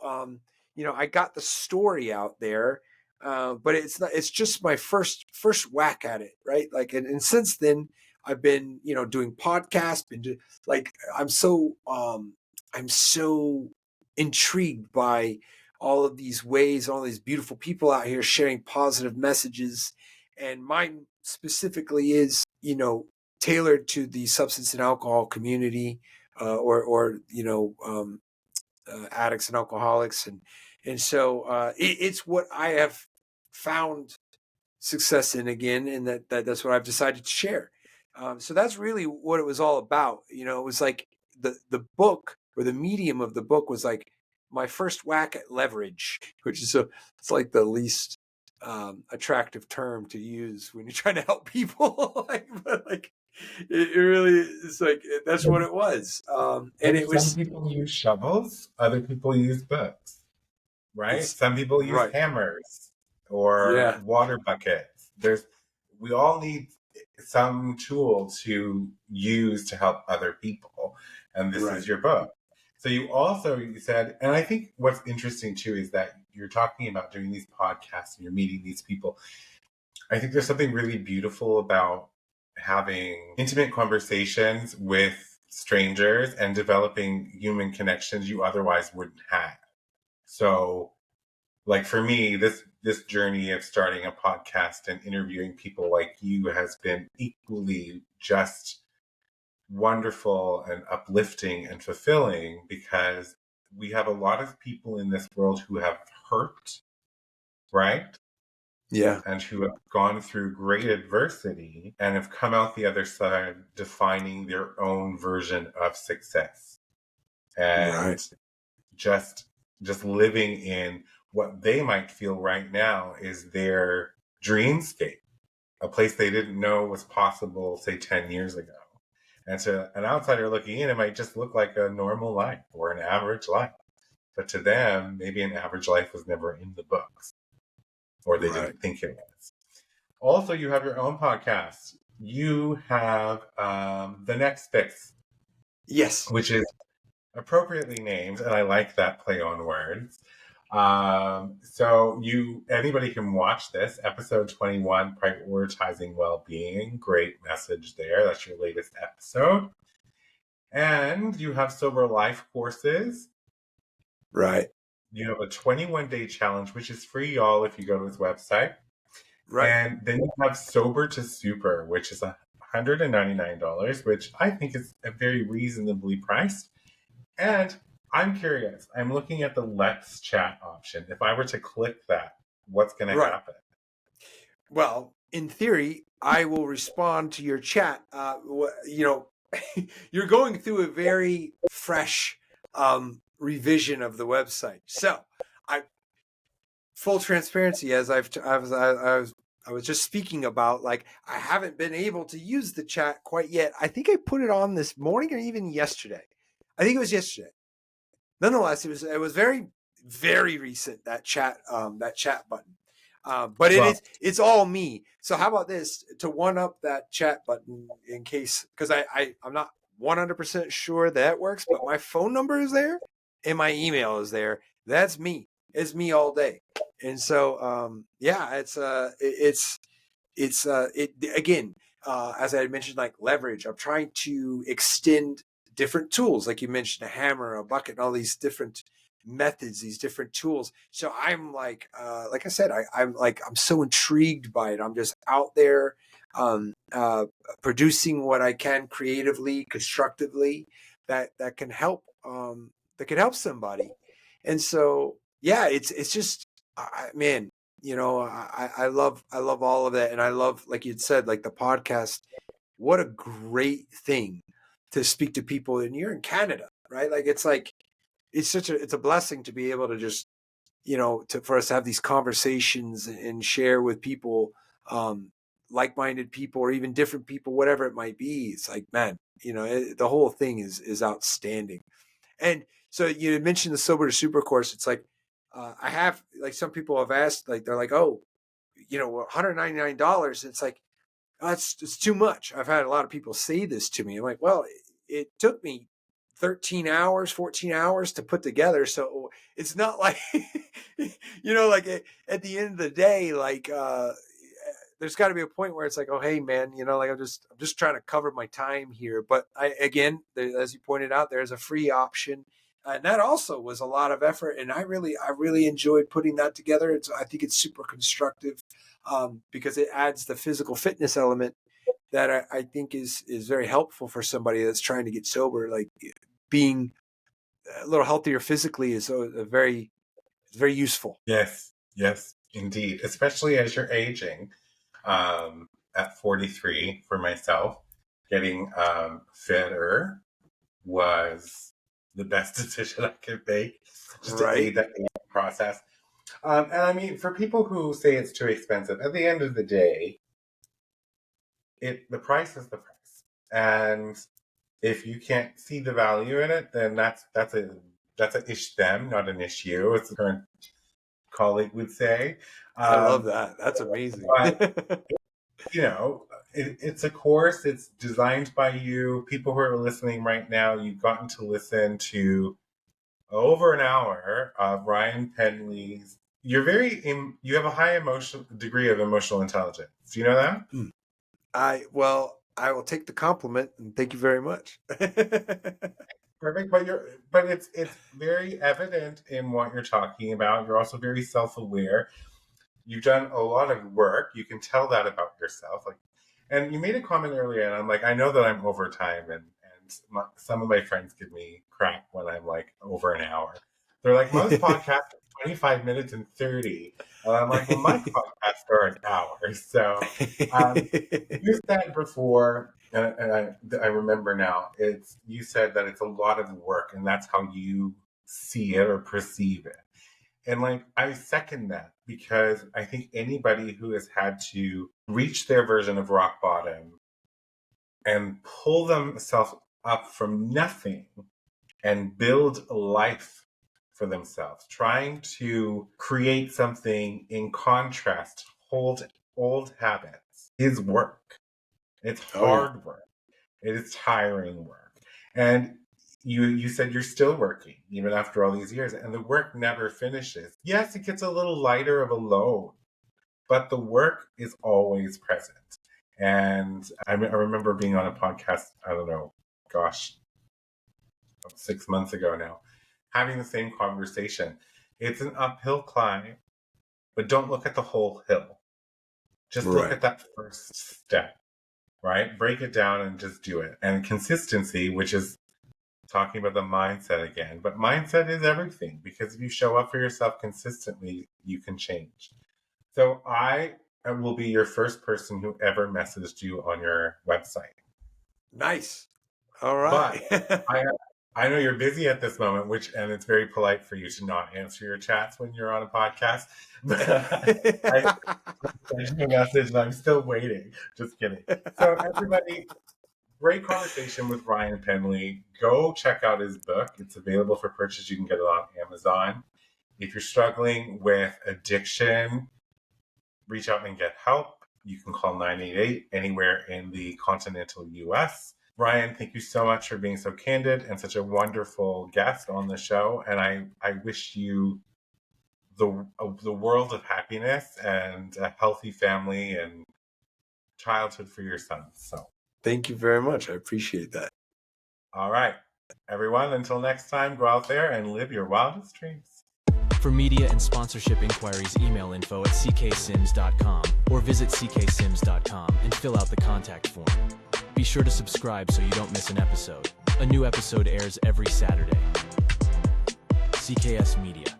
I got the story out there, but it's just my first whack at it, right? Like, and since then I've been doing podcasts, I'm so intrigued by all of these ways, all these beautiful people out here sharing positive messages, and mine specifically is tailored to the substance and alcohol community, or addicts and alcoholics, and so it's what I have found success in again, and that's what I've decided to share. So that's really what it was all about. It was like the book, or the medium of the book, was like my first whack at leverage, which is it's like the least attractive term to use when you're trying to help people. But it really is like that's what it was. And it was. Some people use shovels, other people use books, right? Some people use right. hammers or water buckets. We all need some tool to use to help other people, and this is your book. So you said, and I think what's interesting too is that you're talking about doing these podcasts and you're meeting these people. I think there's something really beautiful about having intimate conversations with strangers and developing human connections you otherwise wouldn't have. So, like for me, this journey of starting a podcast and interviewing people like you has been equally just wonderful and uplifting and fulfilling, because we have a lot of people in this world who have hurt, right? Yeah. and who have gone through great adversity and have come out the other side defining their own version of success Right. and just living in what they might feel right now is their dreamscape, a place they didn't know was possible, say 10 years ago. And to an outsider looking in, it might just look like a normal life or an average life. But to them, maybe an average life was never in the books, or they Right. didn't think it was. Also, you have your own podcast. You have The Next Fix, Yes. which is appropriately named, and I like that play on words. So anybody can watch this episode 21, prioritizing well-being. Great message there. That's your latest episode. And you have sober life courses. Right. You have a 21-day challenge, which is free, y'all, if you go to his website. Right. And then you have Sober to Super, which is $199, which I think is a very reasonably priced. And I'm curious. I'm looking at the Let's Chat option. If I were to click that, what's going to Right. happen? Well, in theory, I will respond to your chat. You're going through a very fresh revision of the website. So, full transparency, as I was just speaking about, like, I haven't been able to use the chat quite yet. I think I put it on this morning or even yesterday. I think it was yesterday. Nonetheless, it was very, very recent, that chat button. But it's all me. So how about this, to one up that chat button, in case, because I'm not 100% sure that works, but my phone number is there and my email is there. That's me. It's me all day. And so it again, as I had mentioned, like leverage. I'm trying to extend different tools, like you mentioned, a hammer, a bucket, and all these different methods, these different tools. So I'm like I said, I'm so intrigued by it. I'm just out there producing what I can creatively, constructively, that can help somebody. And so it's just man, I love all of that, and I love, like you'd said, like the podcast. What a great thing to speak to people, and you're in Canada, right? It's it's a blessing to be able to just, for us to have these conversations and share with people, like-minded people, or even different people, whatever it might be. It's like, man, the whole thing is outstanding. And so you had mentioned the Sober to Super course. It's like, I have, like, some people have asked, like, they're like, oh, $199. It's like, it's too much. I've had a lot of people say this to me. I'm like, well, it took me 13 hours, 14 hours to put together. So it's not like, at the end of the day, there's got to be a point where it's like, oh, hey, man, I'm just trying to cover my time here. But again, as you pointed out, there's a free option. And that also was a lot of effort. And I really enjoyed putting that together. I think it's super constructive, because it adds the physical fitness element that I think is very helpful for somebody that's trying to get sober. Like, being a little healthier physically is very useful. Yes, indeed. Especially as you're aging. At 43, for myself, getting fitter was the best decision I could make, just to aid that aging process. And I mean, for people who say it's too expensive, at the end of the day, the price is the price. And if you can't see the value in it, then that's an them, not an issue, as the current colleague would say. I love that. That's amazing. But, it's a course. It's designed by you. People who are listening right now, you've gotten to listen to over an hour of Ryan Penley's. You have a high degree of emotional intelligence. Do you know that? I will take the compliment, and thank you very much. Perfect, but it's very evident in what you're talking about. You're also very self-aware. You've done a lot of work. You can tell that about yourself. And you made a comment earlier, and I'm like, I know that I'm over time, and some of my friends give me crap when I'm like over an hour. They're like, most podcasts 25 minutes and 30. And I'm like, well, my podcasts are an hour. So you said before, and I remember now, you said that it's a lot of work, and that's how you see it or perceive it. And like, I second that, because I think anybody who has had to reach their version of rock bottom and pull themselves up from nothing and build a life for themselves, trying to create something in contrast, hold old habits, is work. It's Oh, yeah. hard work. It is tiring work. And you said you're still working even after all these years, and the work never finishes. Yes, it gets a little lighter of a load, but the work is always present. And I remember being on a podcast, I don't know, gosh, 6 months ago now, having the same conversation. It's an uphill climb, but don't look at the whole hill. Just look Right. at that first step, right? Break it down and just do it. And consistency, which is talking about the mindset again, but mindset is everything, because if you show up for yourself consistently, you can change. So I will be your first person who ever messaged you on your website. Nice. All right. But I know you're busy at this moment, and it's very polite for you to not answer your chats when you're on a podcast. But I sent you a message and I'm still waiting. Just kidding. So everybody, great conversation with Ryan Penley. Go check out his book. It's available for purchase. You can get it on Amazon. If you're struggling with addiction, reach out and get help. You can call 988 anywhere in the continental US. Ryan, thank you so much for being so candid and such a wonderful guest on the show. And I wish you the world of happiness and a healthy family and childhood for your son. So Thank you very much. I appreciate that. all right, everyone, until next time, go out there and live your wildest dreams. For media and sponsorship inquiries, email info@ccsims.com or visit ccsims.com and fill out the contact form. Be sure to subscribe so you don't miss an episode. A new episode airs every Saturday. CKS Media.